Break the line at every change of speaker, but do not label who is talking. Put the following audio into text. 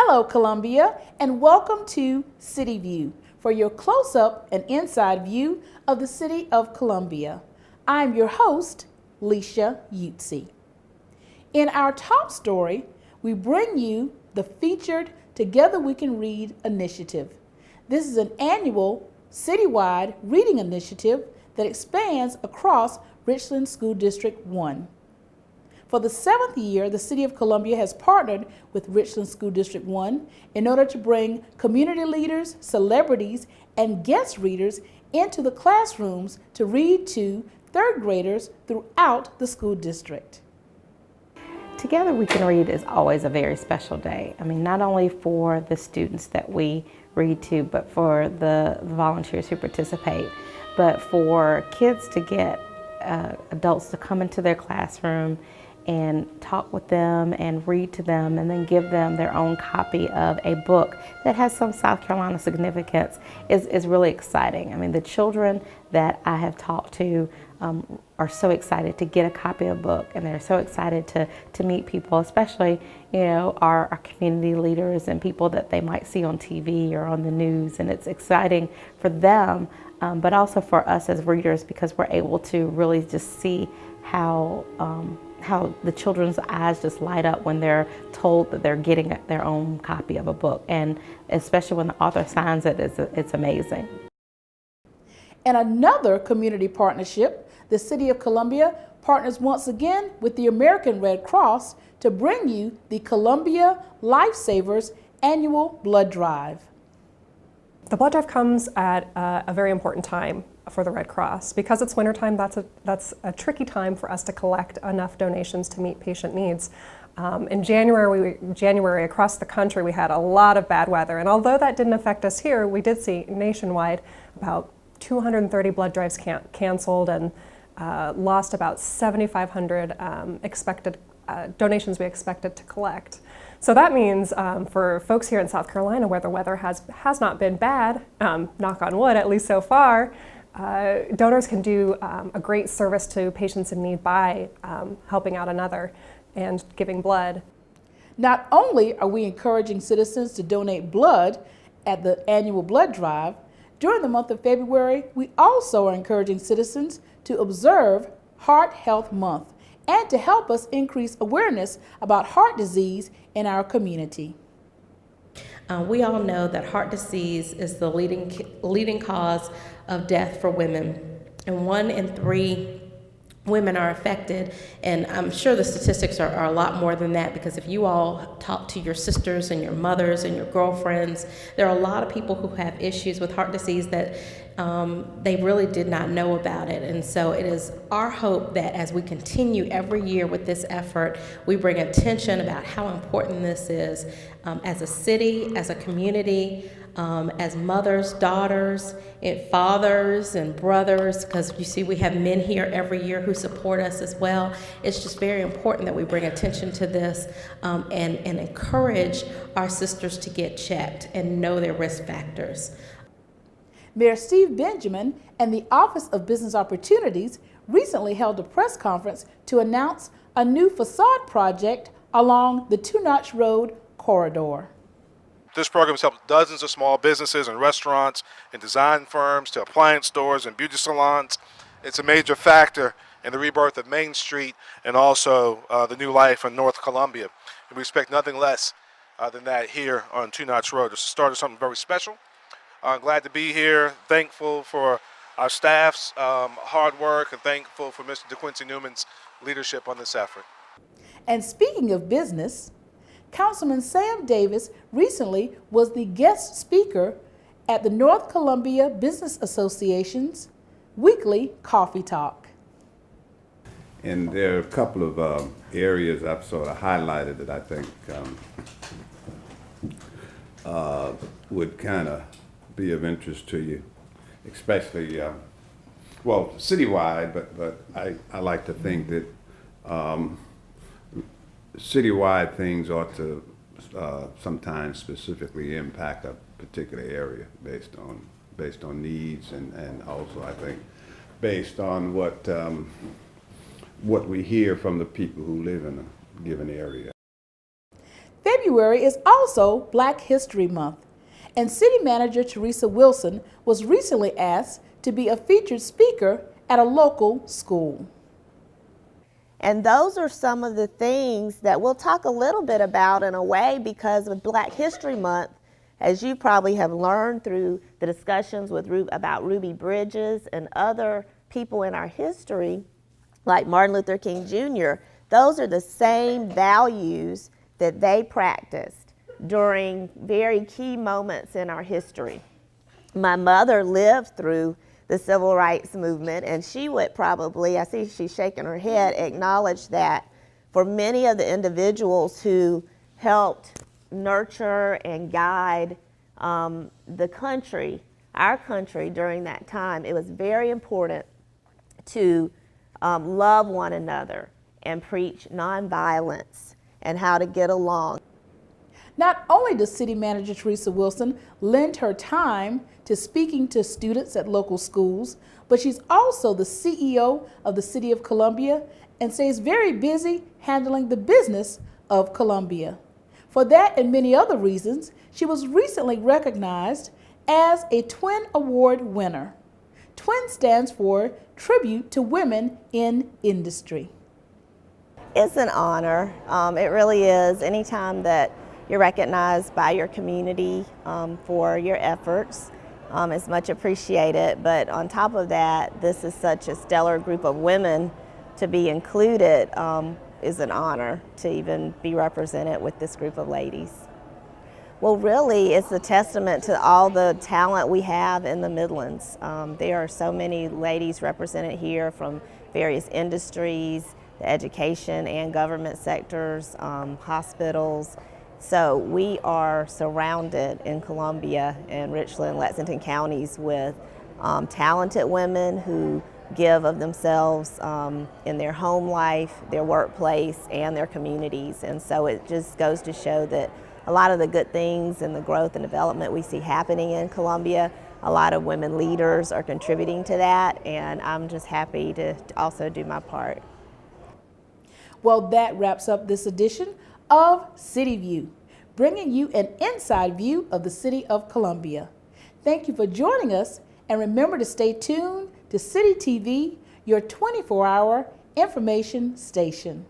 Hello, Columbia, and welcome to City View for your close-up and inside view of the city of Columbia. I'm your host, Leshia Utsey. In our top story, we bring you the featured Together We Can Read initiative. This is an annual citywide reading initiative that expands across Richland School District 1. For the 7th year, the City of Columbia has partnered with Richland School District 1 in order to bring community leaders, celebrities, and guest readers into the classrooms to read to third graders throughout the school district.
Together We Can Read is always a very special day. I mean, not only for the students that we read to, but for the volunteers who participate, but for kids to get adults to come into their classroom and talk with them and read to them and then give them their own copy of a book that has some South Carolina significance is really exciting. I mean, the children that I have talked to are so excited to get a copy of a book, and they're so excited to meet people, especially, you know, our community leaders and people that they might see on TV or on the news. And it's exciting for them, but also for us as readers, because we're able to really just see how the children's eyes just light up when they're told that they're getting their own copy of a book. And especially when the author signs it, it's amazing.
And another community partnership, the City of Columbia partners once again with the American Red Cross to bring you the Columbia Lifesavers Annual Blood Drive.
The blood drive comes at a very important time for the Red Cross. Because it's wintertime, that's a tricky time for us to collect enough donations to meet patient needs. In January across the country, we had a lot of bad weather, and although that didn't affect us here, we did see nationwide about 230 blood drives canceled and lost about 7,500 expected donations we expected to collect. So that means for folks here in South Carolina, where the weather has not been bad, knock on wood, at least so far, donors can do a great service to patients in need by helping out another and giving blood.
Not only are we encouraging citizens to donate blood at the annual blood drive, during the month of February, we also are encouraging citizens to observe Heart Health Month and to help us increase awareness about heart disease in our community.
We all know that heart disease is the leading cause of death for women, and 1 in 3 women are affected, and I'm sure the statistics are a lot more than that, because if you all talk to your sisters and your mothers and your girlfriends, there are a lot of people who have issues with heart disease that they really did not know about it. And so it is our hope that as we continue every year with this effort, we bring attention about how important this is as a city, as a community, as mothers, daughters, and fathers and brothers, because you see we have men here every year who support us as well. It's just very important that we bring attention to this and encourage our sisters to get checked and know their risk factors.
Mayor Steve Benjamin and the Office of Business Opportunities recently held a press conference to announce a new facade project along the 2-Notch Road corridor.
This program has helped dozens of small businesses and restaurants and design firms to appliance stores and beauty salons. It's a major factor in the rebirth of Main Street and also the new life in North Columbia. And we expect nothing less than that here on 2-Notch Road. It's the start of something very special. I'm glad to be here, thankful for our staff's hard work, and thankful for Mr. DeQuincy Newman's leadership on this effort.
And speaking of business, Councilman Sam Davis recently was the guest speaker at the North Columbia Business Association's weekly Coffee Talk.
And there are a couple of areas I've sort of highlighted that I think would kind of be of interest to you, especially, well, citywide, but I like to think that citywide things ought to sometimes specifically impact a particular area based on needs, and also I think based on what we hear from the people who live in a given area.
February is also Black History Month, and City Manager Theresa Wilson was recently asked to be a featured speaker at a local school.
And those are some of the things that we'll talk a little bit about in a way, because of Black History Month, as you probably have learned through the discussions with about Ruby Bridges and other people in our history, like Martin Luther King Jr., those are the same values that they practiced during very key moments in our history. My mother lived through the Civil Rights Movement, and she would probably, I see she's shaking her head, acknowledge that for many of the individuals who helped nurture and guide the country, our country during that time, it was very important to love one another and preach nonviolence and how to get along.
Not only does City Manager Theresa Wilson lend her time to speaking to students at local schools, but she's also the CEO of the City of Columbia and stays very busy handling the business of Columbia. For that and many other reasons, she was recently recognized as a Twin Award winner. TWIN stands for Tribute to Women in Industry.
It's an honor. It really is. Anytime that you're recognized by your community for your efforts, it's much appreciated. But on top of that, this is such a stellar group of women. To be included is an honor to even be represented with this group of ladies. Well, really, it's a testament to all the talent we have in the Midlands. There are so many ladies represented here from various industries, the education and government sectors, hospitals. So we are surrounded in Columbia and Richland, Lexington counties with talented women who give of themselves in their home life, their workplace, and their communities. And so it just goes to show that a lot of the good things and the growth and development we see happening in Columbia, a lot of women leaders are contributing to that, and I'm just happy to also do my part.
Well, that wraps up this edition of City View, bringing you an inside view of the City of Columbia. Thank you for joining us, and remember to stay tuned to City TV, your 24-hour information station.